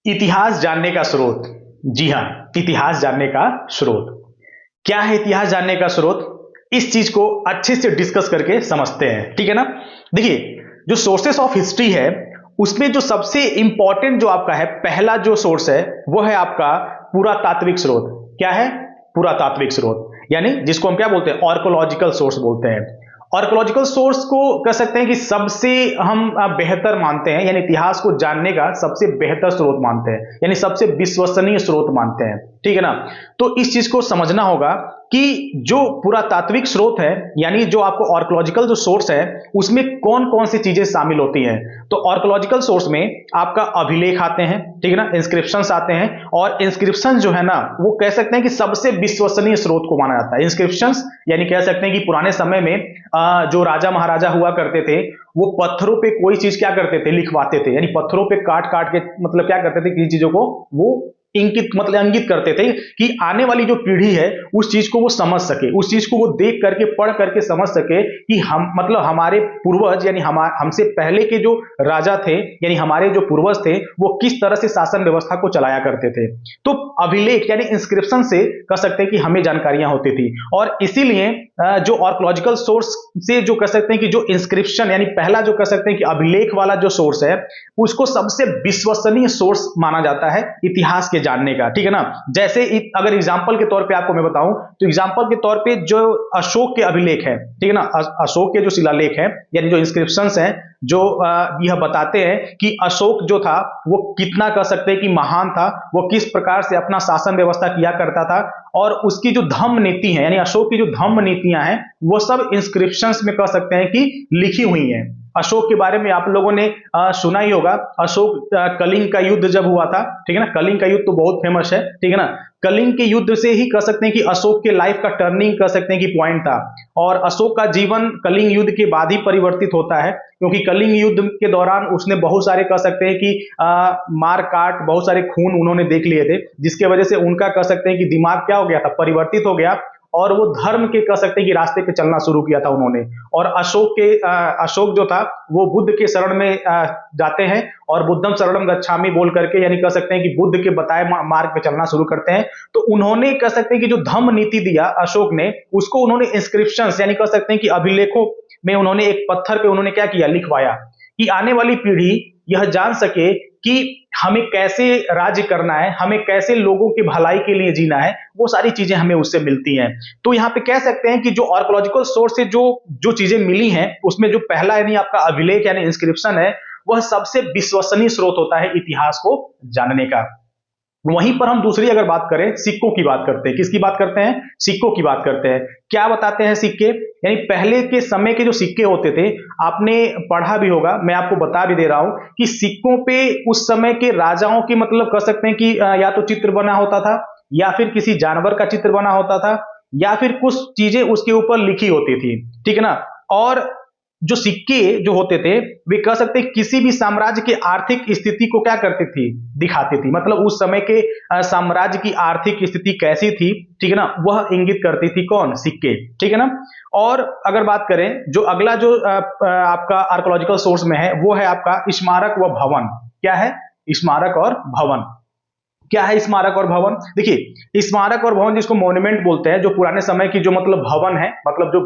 इतिहास जानने का स्रोत। जी हाँ, इतिहास जानने का स्रोत। क्या है इतिहास जानने का स्रोत? इस चीज को अच्छे से डिस्कस करके समझते हैं, ठीक है ना। देखिए, जो सोर्सेस ऑफ हिस्ट्री है उसमें जो सबसे इंपॉर्टेंट जो आपका है पहला जो सोर्स है वो है आपका पुरातात्विक स्रोत। क्या है? पुरातात्विक स्रोत, यानी जिसको हम क्या बोलते हैं? आर्कोलॉजिकल सोर्स बोलते हैं। आर्कोलॉजिकल सोर्स को कह सकते हैं कि सबसे हम बेहतर मानते हैं, यानी इतिहास को जानने का सबसे बेहतर स्रोत मानते हैं, यानी सबसे विश्वसनीय स्रोत मानते हैं, ठीक है ना। तो इस चीज को समझना होगा कि जो पुरातात्विक स्रोत है, यानी जो आपको आर्कोलॉजिकल जो सोर्स है उसमें कौन कौन सी चीजें शामिल होती हैं। तो आर्कोलॉजिकल सोर्स में आपका अभिलेख आते हैं, ठीक है ना, इंस्क्रिप्शंस आते हैं। और इंस्क्रिप्शन जो है ना वो कह सकते हैं कि सबसे विश्वसनीय स्रोत को माना जाता है। इंस्क्रिप्शंस यानी कह सकते हैं कि पुराने समय में जो राजा महाराजा हुआ करते थे वो पत्थरों पे कोई चीज क्या करते थे? लिखवाते थे, यानी पत्थरों पे काट काट के मतलब क्या करते थे? किसी चीजों को वो इंकित मतलब इंगित करते थे कि आने वाली जो पीढ़ी है उस चीज को वो समझ सके, उस चीज को वो देख करके पढ़ करके समझ सके कि हम मतलब हमारे पूर्वज यानी हमसे पहले के जो राजा थे यानी हमारे जो पूर्वज थे वो किस तरह से शासन व्यवस्था को चलाया करते थे। तो अभिलेख यानी इंस्क्रिप्शन से कह सकते हैं कि हमें जानकारियां होती थी। और इसीलिए जो आर्कोलॉजिकल सोर्स से जो कह सकते हैं कि जो इंस्क्रिप्शन यानी पहला जो कह सकते हैं कि अभिलेख वाला जो सोर्स है उसको सबसे विश्वसनीय सोर्स माना जाता है इतिहास के जानने का, ठीक है ना। जैसे अगर एग्जांपल के तौर पे आपको मैं बताऊं तो एग्जांपल के तौर पे जो अशोक के अभिलेख है, ठीक है ना, अशोक के जो शिलालेख है यानी जो इंस्क्रिप्शंस हैं जो यह बताते हैं कि अशोक जो था वो कितना कह सकते हैं कि महान था, वो किस प्रकार से अपना शासन व्यवस्था किया करता था। और उसकी जो धम्म नीति है यानी अशोक की जो धम्म नीतियां हैं वो सब इंस्क्रिप्शंस में कह सकते हैं कि लिखी हुई हैं। अशोक के बारे में आप लोगों ने सुना ही होगा। अशोक कलिंग का युद्ध जब हुआ था, ठीक है ना, कलिंग का युद्ध तो बहुत फेमस है, ठीक है ना। कलिंग के युद्ध से ही कह सकते हैं कि अशोक के लाइफ का टर्निंग कह सकते हैं कि पॉइंट था। और अशोक का जीवन कलिंग युद्ध के बाद ही परिवर्तित होता है, क्योंकि कलिंग युद्ध के दौरान उसने बहुत सारे कह सकते हैं कि मार काट, बहुत सारे खून उन्होंने देख लिए थे, जिसके वजह से उनका कह सकते हैं कि दिमाग क्या हो गया था? परिवर्तित हो गया। और वो धर्म के कह सकते हैं कि रास्ते पे चलना शुरू किया था उन्होंने। और अशोक जो था वो बुद्ध के शरण में जाते हैं और बुद्धम शरणम गच्छामि बोल करके यानी कह सकते हैं कि बुद्ध के बताए मार्ग पे चलना शुरू करते हैं। तो उन्होंने कह सकते हैं कि जो धम्म नीति दिया अशोक ने उसको उन्होंने इंस्क्रिप्शंस यानी कह सकते हैं कि अभिलेखों में उन्होंने एक पत्थर पे उन्होंने क्या किया? लिखवाया कि आने वाली पीढ़ी यह जान सके कि हमें कैसे राज्य करना है, हमें कैसे लोगों की भलाई के लिए जीना है, वो सारी चीजें हमें उससे मिलती हैं। तो यहाँ पे कह सकते हैं कि जो आर्कोलॉजिकल सोर्स से जो जो चीजें मिली हैं उसमें जो पहला यानी आपका अभिलेख यानी इंस्क्रिप्शन है वह सबसे विश्वसनीय स्रोत होता है इतिहास को जानने का। वहीं पर हम दूसरी अगर बात करें, सिक्कों की बात करते हैं। किसकी बात करते हैं? सिक्कों की बात करते हैं। क्या बताते हैं सिक्के? यानी पहले के समय के जो सिक्के होते थे आपने पढ़ा भी होगा, मैं आपको बता भी दे रहा हूं कि सिक्कों पे उस समय के राजाओं की मतलब कह सकते हैं कि या तो चित्र बना होता था या फिर किसी जानवर का चित्र बना होता था या फिर कुछ चीजें उसके ऊपर लिखी होती थी, ठीक है ना। और जो सिक्के जो होते थे वे कह सकते हैं किसी भी साम्राज्य की आर्थिक स्थिति को क्या करती थी? दिखाती थी। मतलब उस समय के साम्राज्य की आर्थिक स्थिति कैसी थी, ठीक है ना, वह इंगित करती थी। कौन? सिक्के, ठीक है ना। और अगर बात करें जो अगला जो आपका आर्कोलॉजिकल सोर्स में है वो है आपका स्मारक व भवन। क्या है? स्मारक और भवन। क्या है स्मारक और भवन? देखिए, स्मारक और भवन जिसको मॉन्यूमेंट बोलते हैं, जो पुराने समय की जो मतलब भवन है, मतलब जो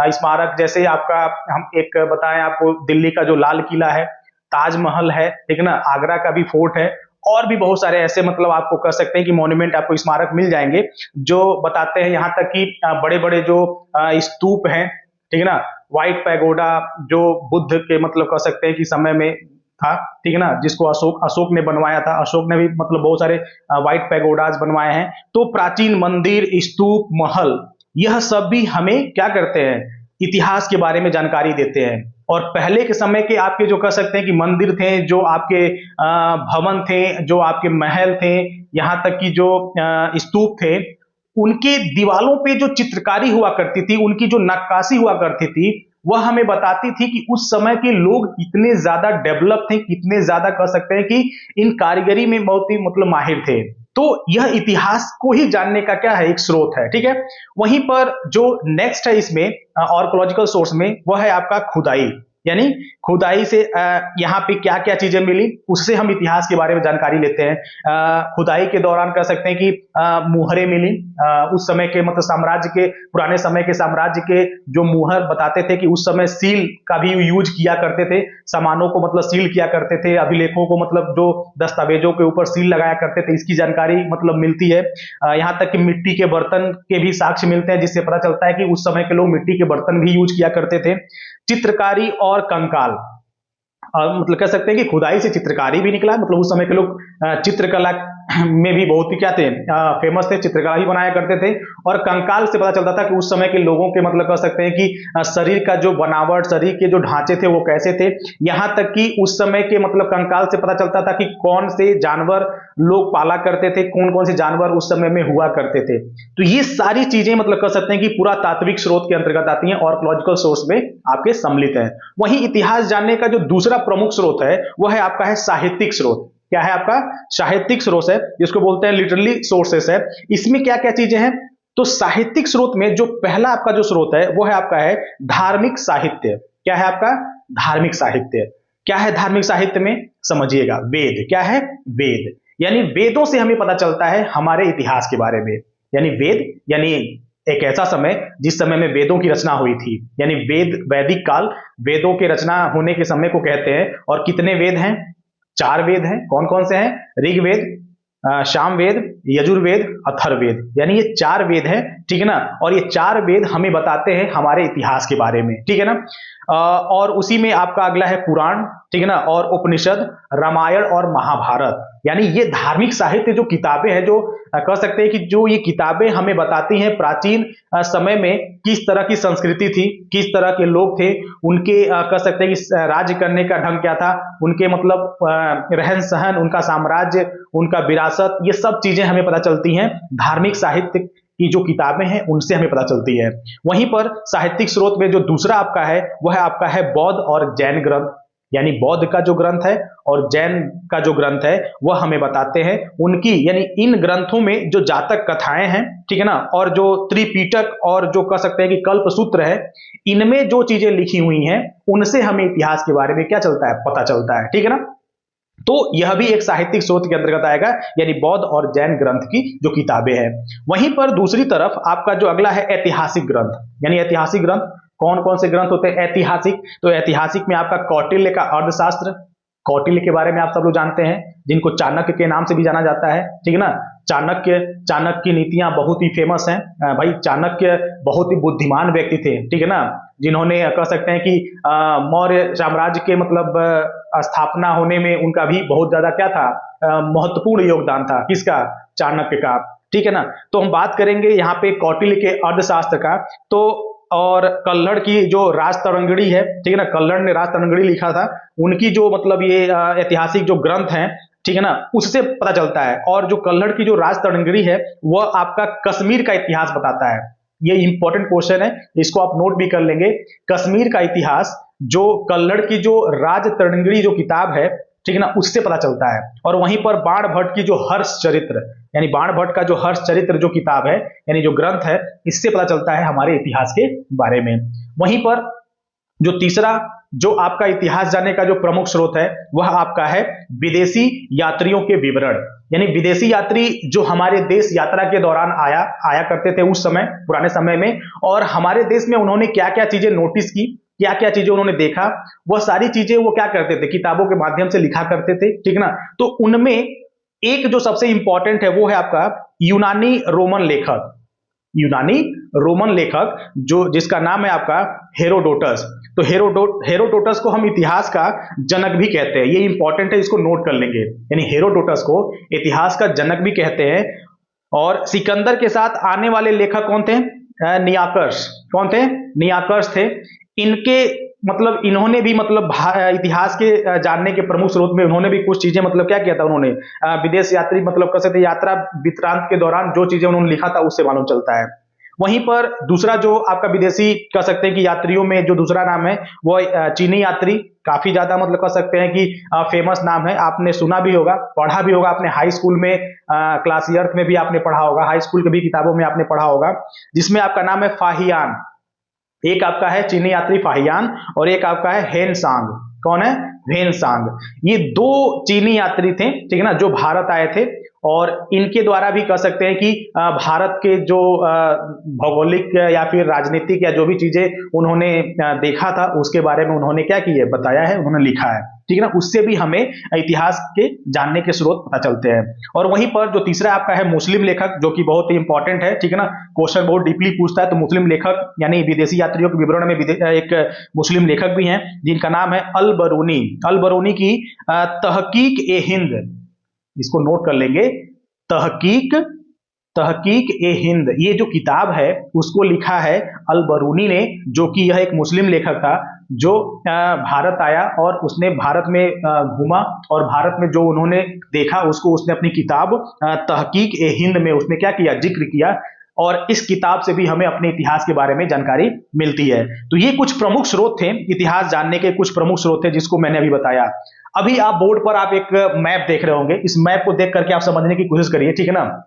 स्मारक, जैसे आपका हम एक बताएं आपको, दिल्ली का जो लाल किला है, ताजमहल है, ठीक है ना, आगरा का भी फोर्ट है, और भी बहुत सारे ऐसे मतलब आपको कह सकते हैं कि मॉन्यूमेंट आपको स्मारक मिल जाएंगे जो बताते हैं। यहाँ तक कि बड़े बड़े जो स्तूप हैं, ठीक है ना, व्हाइट पैगोडा जो बुद्ध के मतलब कह सकते हैं कि समय में था, ठीक है ना, जिसको अशोक ने बनवाया था। अशोक ने भी मतलब बहुत सारे व्हाइट पैगोडाज बनवाए हैं। तो प्राचीन मंदिर, स्तूप, महल, यह सब भी हमें क्या करते हैं? इतिहास के बारे में जानकारी देते हैं। और पहले के समय के आपके जो कह सकते हैं कि मंदिर थे, जो आपके भवन थे, जो आपके महल थे, यहाँ तक कि जो स्तूप थे, उनके दीवालों पे जो चित्रकारी हुआ करती थी, उनकी जो नक्काशी हुआ करती थी, वह हमें बताती थी कि उस समय के लोग कितने ज्यादा डेवलप थे, कितने ज्यादा कह सकते हैं कि इन कारीगरी में बहुत ही मतलब माहिर थे। तो यह इतिहास को ही जानने का क्या है? एक स्रोत है, ठीक है। वहीं पर जो नेक्स्ट है इसमें आर्कोलॉजिकल सोर्स में, वह है आपका खुदाई। यानी खुदाई से यहाँ पे क्या क्या चीजें मिली उससे हम इतिहास के बारे में जानकारी लेते हैं। खुदाई के दौरान कह सकते हैं कि मुहरें मिली, उस समय के मतलब साम्राज्य के, पुराने समय के साम्राज्य के जो मुहर बताते थे कि उस समय सील का भी यूज किया करते थे, सामानों को मतलब सील किया करते थे, अभिलेखों को मतलब जो दस्तावेजों के ऊपर सील लगाया करते थे, इसकी जानकारी मतलब मिलती है। यहाँ तक कि मिट्टी के बर्तन के भी साक्ष्य मिलते हैं, जिससे पता चलता है कि उस समय के लोग मिट्टी के बर्तन भी यूज किया करते थे। चित्रकारी और कंकाल, मतलब कह सकते हैं कि खुदाई से चित्रकारी भी निकला, मतलब उस समय के लोग चित्रकला में भी बहुत ही क्या थे, फेमस थे, चित्रकला ही बनाया करते थे। और कंकाल से पता चलता था कि उस समय के लोगों के मतलब कह सकते हैं कि शरीर का जो बनावट, शरीर के जो ढांचे थे वो कैसे थे। यहाँ तक कि उस समय के मतलब कंकाल से पता चलता था कि कौन से जानवर लोग पाला करते थे, कौन कौन से जानवर उस समय में हुआ करते थे। तो ये सारी चीजें मतलब कह सकते हैं कि पूरा तात्विक स्रोत के अंतर्गत आती हैं और आर्कियोलॉजिकल सोर्स में आपके सम्मिलित है। वहीं इतिहास जानने का जो दूसरा प्रमुख स्रोत है वह है आपका है साहित्यिक स्रोत। क्या है आपका? साहित्यिक स्रोत है, जिसको बोलते हैं लिटरली सोर्सेस है। इसमें क्या क्या चीजें हैं? तो साहित्यिक स्रोत में जो पहला आपका जो स्रोत है वो है आपका है धार्मिक साहित्य। क्या है आपका? धार्मिक साहित्य। क्या है धार्मिक साहित्य में? समझिएगा, वेद। क्या है? वेद। यानी वेदों से हमें पता चलता है हमारे इतिहास के बारे में। यानी वेद यानी एक ऐसा समय जिस समय में वेदों की रचना हुई थी, यानी वेद, वैदिक काल, वेदों के रचना होने के समय को कहते हैं। और कितने वेद हैं? 4 वेद हैं। कौन कौन से हैं? ऋग्वेद, सामवेद, यजुर्वेद, अथर्ववेद, यानी ये 4 वेद हैं, ठीक है ना। और ये 4 वेद हमें बताते हैं हमारे इतिहास के बारे में, ठीक है ना। और उसी में आपका अगला है पुराण, ठीक है ना, और उपनिषद, रामायण और महाभारत। यानी ये धार्मिक साहित्य जो किताबें हैं, जो कह सकते हैं कि जो ये किताबें हमें बताती हैं प्राचीन समय में किस तरह की संस्कृति थी, किस तरह के लोग थे, उनके कह सकते हैं कि राज्य करने का ढंग क्या था, उनके मतलब रहन सहन, उनका साम्राज्य, उनका विरासत, ये सब चीजें हमें पता चलती हैं धार्मिक साहित्य की जो किताबें हैं उनसे हमें पता चलती है। वहीं पर साहित्यिक स्रोत में जो दूसरा आपका है वह आपका है बौद्ध और जैन ग्रंथ। यानी बौद्ध का जो ग्रंथ है और जैन का जो ग्रंथ है वह हमें बताते हैं उनकी, यानी इन ग्रंथों में जो जातक कथाएं हैं, ठीक है ना, और जो त्रिपिटक और जो कह सकते हैं कि कल्पसूत्र है, इनमें जो चीजें लिखी हुई हैं उनसे हमें इतिहास के बारे में क्या चलता है? पता चलता है, ठीक है ना। तो यह भी एक साहित्यिक स्रोत के अंतर्गत आएगा, यानी बौद्ध और जैन ग्रंथ की जो किताबें हैं। वहीं पर दूसरी तरफ आपका जो अगला है ऐतिहासिक ग्रंथ। यानी ऐतिहासिक ग्रंथ कौन कौन से ग्रंथ होते हैं? ऐतिहासिक, तो ऐतिहासिक में आपका कौटिल्य का अर्थशास्त्र, कौटिल्य के बारे में आप सब लोग जानते हैं, जिनको चाणक्य के नाम से भी जाना जाता है, ठीक है ना। चाणक्य, चाणक्य की नीतियां बहुत ही फेमस हैं। भाई चाणक्य बहुत ही बुद्धिमान व्यक्ति थे, ठीक है ना, जिन्होंने कह सकते हैं कि मौर्य साम्राज्य के मतलब स्थापना होने में उनका भी बहुत ज्यादा क्या था, महत्वपूर्ण योगदान था। किसका? चाणक्य का, ठीक है ना। तो हम बात करेंगे यहाँ पे कौटिल्य के अर्थशास्त्र का। तो और कल्हड़ की जो राजतरंगिणी है, ठीक है ना, कल्हड़ ने राजतरंगिणी लिखा था, उनकी जो मतलब ये ऐतिहासिक जो ग्रंथ हैं, ठीक है ना, उससे पता चलता है। और जो कल्हड़ की जो राजतरंगिणी है वह आपका कश्मीर का इतिहास बताता है। ये इंपॉर्टेंट क्वेश्चन है, इसको आप नोट भी कर लेंगे। कश्मीर का इतिहास जो कल्हड़ की जो राजतरंगिणी जो किताब है, ठीक है ना, उससे पता चलता है। और वहीं पर बाण भट्ट की जो हर्ष चरित्र, यानी बाण भट्ट का जो हर्ष चरित्र जो किताब है, यानी जो ग्रंथ है, इससे पता चलता है हमारे इतिहास के बारे में। वहीं पर जो तीसरा जो आपका इतिहास जानने का जो प्रमुख स्रोत है वह आपका है विदेशी यात्रियों के विवरण। यानी विदेशी यात्री जो हमारे देश यात्रा के दौरान आया करते थे उस समय, पुराने समय में, और हमारे देश में उन्होंने क्या क्या चीजें नोटिस की, क्या क्या चीजें उन्होंने देखा, वह सारी चीजें वो क्या करते थे? किताबों के माध्यम से लिखा करते थे, ठीक है ना। तो उनमें एक जो सबसे इंपॉर्टेंट है वो है आपका यूनानी रोमन लेखक। यूनानी रोमन लेखक जो जिसका नाम है आपका हेरोडोटस। तो हेरोडोटस को हम इतिहास का जनक भी कहते हैं, ये इंपॉर्टेंट है, इसको नोट कर लेंगे। यानी हेरोडोटस को इतिहास का जनक भी कहते हैं। और सिकंदर के साथ आने वाले लेखक कौन थे? नियाकर्स। कौन थे? नियाकर्स थे। इनके मतलब इन्होंने भी मतलब इतिहास के जानने के प्रमुख स्रोत में उन्होंने भी कुछ चीजें मतलब क्या किया था, उन्होंने विदेश यात्री मतलब कह सकते यात्रा वृत्तांत के दौरान जो चीजें उन्होंने लिखा था उससे मालूम चलता है। वहीं पर दूसरा जो आपका विदेशी कह सकते हैं कि यात्रियों में जो दूसरा नाम है वो चीनी यात्री, काफी ज्यादा मतलब कह सकते हैं कि फेमस नाम है, आपने सुना भी होगा, पढ़ा भी होगा अपने हाई स्कूल में, क्लास ईयर्थ में भी आपने पढ़ा होगा, हाई स्कूल की भी किताबों में आपने पढ़ा होगा, जिसमें आपका नाम है फाहियान। एक आपका है चीनी यात्री फाहियान और एक आपका है हेन सांग। कौन है? हेन सांग। ये दो चीनी यात्री थे, ठीक है ना, जो भारत आए थे और इनके द्वारा भी कह सकते हैं कि भारत के जो भौगोलिक या फिर राजनीतिक या जो भी चीजें उन्होंने देखा था उसके बारे में उन्होंने क्या किया, बताया है, उन्होंने लिखा है, ठीक है ना। उससे भी हमें इतिहास के जानने के स्रोत पता चलते हैं। और वहीं पर जो तीसरा आपका है मुस्लिम लेखक, जो कि बहुत ही इंपॉर्टेंट है, ठीक है ना, क्वेश्चन बहुत डीपली पूछता है। तो मुस्लिम लेखक यानी विदेशी यात्रियों के विवरण में एक मुस्लिम लेखक भी हैं जिनका नाम है अल बरूनी। अल बरूनी की तहकीक ए हिंद, इसको नोट कर लेंगे, तहकीक तहकीक ए हिंद, ये जो किताब है उसको लिखा है अल बरूनी ने, जो कि यह एक मुस्लिम लेखक था जो भारत आया और उसने भारत में घूमा और भारत में जो उन्होंने देखा उसको उसने अपनी किताब तहकीक ए हिंद में उसने क्या किया, जिक्र किया। और इस किताब से भी हमें अपने इतिहास के बारे में जानकारी मिलती है। तो ये कुछ प्रमुख स्रोत थे, इतिहास जानने के कुछ प्रमुख स्रोत थे जिसको मैंने अभी बताया। अभी आप बोर्ड पर आप एक मैप देख रहे होंगे, इस मैप को देख करके आप समझने की कोशिश करिए, ठीक है ना।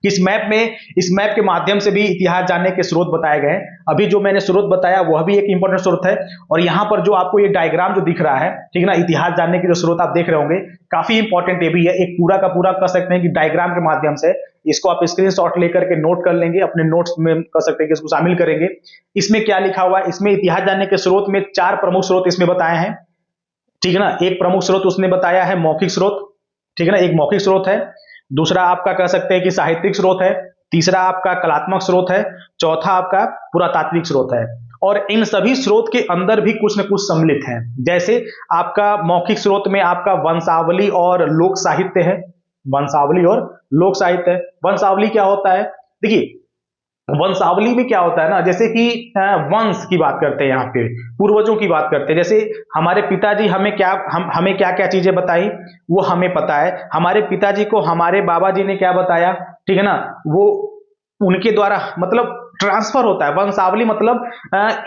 इस मैप के माध्यम से भी इतिहास जानने के स्रोत बताए गए हैं। अभी जो मैंने स्रोत बताया वह भी एक इंपॉर्टेंट स्रोत है। और यहाँ पर जो आपको ये डायग्राम जो दिख रहा है, ठीक है ना, इतिहास जानने के जो स्रोत आप देख रहे होंगे, काफी इंपॉर्टेंट ये भी है। एक पूरा का पूरा कह सकते हैं कि डायग्राम के माध्यम से इसको आप स्क्रीनशॉट लेकर के नोट कर लेंगे, अपने नोट्स में कह सकते हैं कि इसको शामिल करेंगे। इसमें क्या लिखा हुआ है, इसमें इतिहास जानने के स्रोत में 4 प्रमुख स्रोत इसमें बताए हैं, ठीक है ना। एक प्रमुख स्रोत उसने बताया है मौखिक स्रोत, ठीक है ना, एक मौखिक स्रोत है। दूसरा आपका कह सकते हैं कि साहित्यिक स्रोत है। तीसरा आपका कलात्मक स्रोत है। चौथा आपका पुरातात्विक स्रोत है। और इन सभी स्रोत के अंदर भी कुछ न कुछ सम्मिलित हैं। जैसे आपका मौखिक स्रोत में आपका वंशावली और लोक साहित्य है, वंशावली और लोक साहित्य है। वंशावली क्या होता है, देखिए वंशावली में क्या होता है ना, जैसे कि वंश की बात करते हैं, यहाँ पे पूर्वजों की बात करते हैं। जैसे हमारे पिताजी हमें क्या क्या चीजें बताई वो हमें पता है, हमारे पिताजी को हमारे बाबा जी ने क्या बताया, ठीक है ना, वो उनके द्वारा मतलब ट्रांसफर होता है। वंशावली मतलब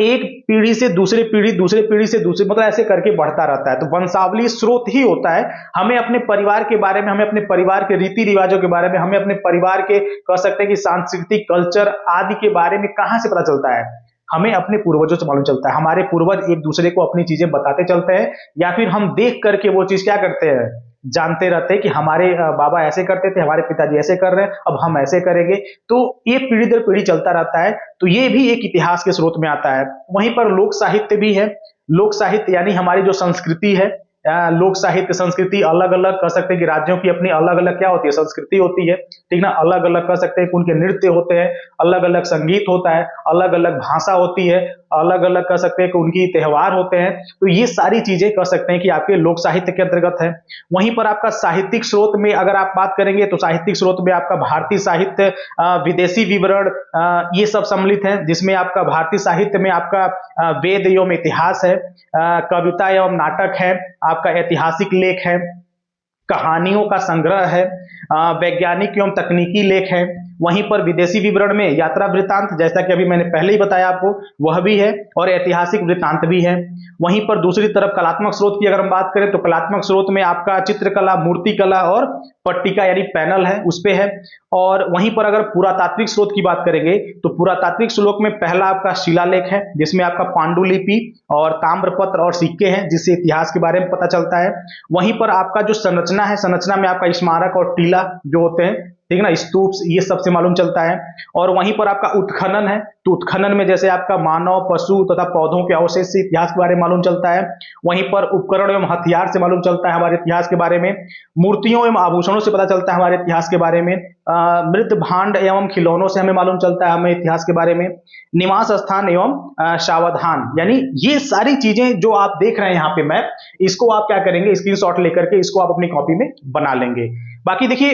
एक पीढ़ी से दूसरे पीढ़ी, दूसरे पीढ़ी से दूसरी, मतलब ऐसे करके बढ़ता रहता है। तो वंशावली स्रोत ही होता है। हमें अपने परिवार के बारे में, हमें अपने परिवार के रीति रिवाजों के बारे में, हमें अपने परिवार के कह सकते हैं कि सांस्कृतिक कल्चर आदि के बारे में कहां से पता चलता है, हमें अपने पूर्वजों से मालूम चलता है। हमारे पूर्वज एक दूसरे को अपनी चीजें बताते चलते हैं या फिर हम देख करके वो चीज क्या करते हैं, जानते रहते हैं कि हमारे बाबा ऐसे करते थे, हमारे पिताजी ऐसे कर रहे हैं, अब हम ऐसे करेंगे। तो ये पीढ़ी दर पीढ़ी चलता रहता है। तो ये भी एक इतिहास के स्रोत में आता है। वहीं पर लोक साहित्य भी है। लोक साहित्य यानी हमारी जो संस्कृति है, लोक साहित्य संस्कृति अलग अलग कह सकते हैं कि राज्यों की अपनी अलग अलग क्या होती है, संस्कृति होती है, ठीक ना। अलग अलग कह सकते हैं कि उनके नृत्य होते हैं, अलग अलग संगीत होता है, अलग अलग भाषा होती है, अलग अलग कह सकते हैं कि उनकी त्योहार होते हैं। तो ये सारी चीजें कह सकते हैं कि आपके लोक साहित्य के अंतर्गत है। वहीं पर आपका साहित्यिक स्रोत में अगर आप बात करेंगे तो साहित्यिक स्रोत में आपका भारतीय साहित्य, विदेशी विवरण, ये सब सम्मिलित है, जिसमें आपका भारतीय साहित्य में आपका वेद एवं इतिहास है, कविता एवं नाटक है, आपका ऐतिहासिक लेख है, कहानियों का संग्रह है, वैज्ञानिक एवं तकनीकी लेख है। वहीं पर विदेशी विवरण में यात्रा वृत्तांत, जैसा कि अभी मैंने पहले ही बताया आपको, वह भी है और ऐतिहासिक वृत्तांत भी है। वहीं पर दूसरी तरफ कलात्मक स्रोत की अगर हम बात करें तो कलात्मक स्रोत में आपका चित्रकला, मूर्तिकला और पट्टिका यानी पैनल है, उस पे है। और वहीं पर अगर पुरातात्विक स्रोत की बात करेंगे तो पुरातात्विक स्रोत में पहला आपका शिलालेख है, जिसमें आपका पांडुलिपि और ताम्रपत्र और सिक्के हैं, जिससे इतिहास के बारे में पता चलता है। वहीं पर आपका जो संरचना है, संरचना में आपका स्मारक और टीला जो होते हैं, ठीक है ना, स्तूप, ये सबसे मालूम चलता है। और वहीं पर आपका उत्खनन है, तो उत्खनन में जैसे आपका मानव, पशु तथा पौधों के अवशेष से इतिहास के बारे में मालूम चलता है। वहीं पर उपकरण एवं हथियार से मालूम चलता है हमारे इतिहास के बारे में। मूर्तियों एवं आभूषणों से पता चलता है हमारे इतिहास के बारे में। मृत भांड एवं खिलौनों से हमें मालूम चलता है हमें इतिहास के बारे में। निवास स्थान एवं सावधान, यानी ये सारी चीजें जो आप देख रहे हैं यहाँ पे मैप, इसको आप क्या करेंगे, स्क्रीनशॉट लेकर के इसको आप अपनी कॉपी में बना लेंगे। बाकी देखिए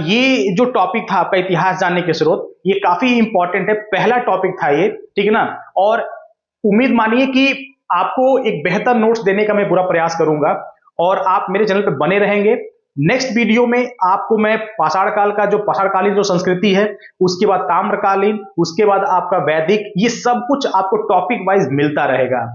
ये जो टॉपिक था आपका इतिहास जानने के स्रोत, ये काफी इंपॉर्टेंट है, पहला टॉपिक था ये, ठीक है ना। और उम्मीद मानिए कि आपको एक बेहतर नोट्स देने का मैं पूरा प्रयास करूंगा और आप मेरे चैनल पर बने रहेंगे। नेक्स्ट वीडियो में आपको मैं पाषाण काल का, जो पाषाणकालीन जो संस्कृति है, उसके बाद ताम्रकालीन, उसके बाद आपका वैदिक, ये सब कुछ आपको टॉपिक वाइज मिलता रहेगा,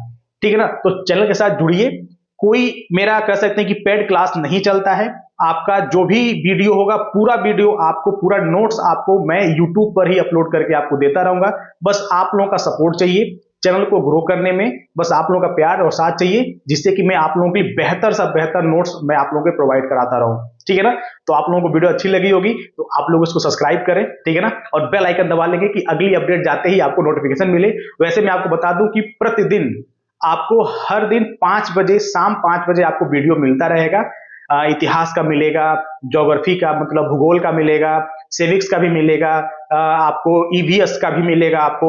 ठीक है ना। तो चैनल के साथ जुड़िए। कोई मेरा कह सकते हैं कि पेड क्लास नहीं चलता है। आपका जो भी वीडियो होगा, पूरा वीडियो आपको, पूरा नोट्स आपको मैं YouTube पर ही अपलोड करके आपको देता रहूंगा। बस आप लोगों का सपोर्ट चाहिए। चैनल को ग्रो करने में बस आप लोगों का प्यार और साथ चाहिए, जिससे कि मैं आप लोगों के लिए बेहतर से बेहतर नोट्स मैं आप लोगों को प्रोवाइड कराता रहूं। ठीक है ना? तो आप लोगों को वीडियो अच्छी लगी होगी तो आप लोग इसको सब्सक्राइब करें, ठीक है ना, और बेल आइकन दबा लेंगे कि अगली अपडेट जाते ही आपको नोटिफिकेशन मिले। वैसे मैं आपको बता दूं कि प्रतिदिन आपको हर दिन 5 बजे, शाम 5 बजे आपको वीडियो मिलता रहेगा। इतिहास का मिलेगा, ज्योग्राफी का मतलब भूगोल का मिलेगा, सिविक्स का भी मिलेगा, आपको ईवीएस का भी मिलेगा, आपको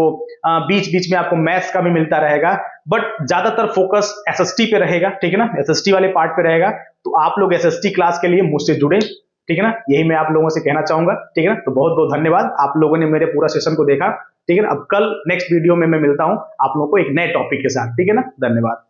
बीच बीच में आपको मैथ्स का भी मिलता रहेगा, बट ज्यादातर फोकस एसएसटी पे रहेगा। ठीक है ना? एसएसटी वाले पार्ट पे रहेगा। तो आप लोग एसएसटी क्लास के लिए मुझसे जुड़े, ठीक है ना, यही मैं आप लोगों से कहना चाहूंगा। ठीक है ना? तो बहुत बहुत धन्यवाद, आप लोगों ने मेरे पूरा सेशन को देखा। ठीक है ना? अब कल नेक्स्ट वीडियो में मैं मिलता हूं आप लोगों को एक नए टॉपिक के साथ। ठीक है ना? धन्यवाद।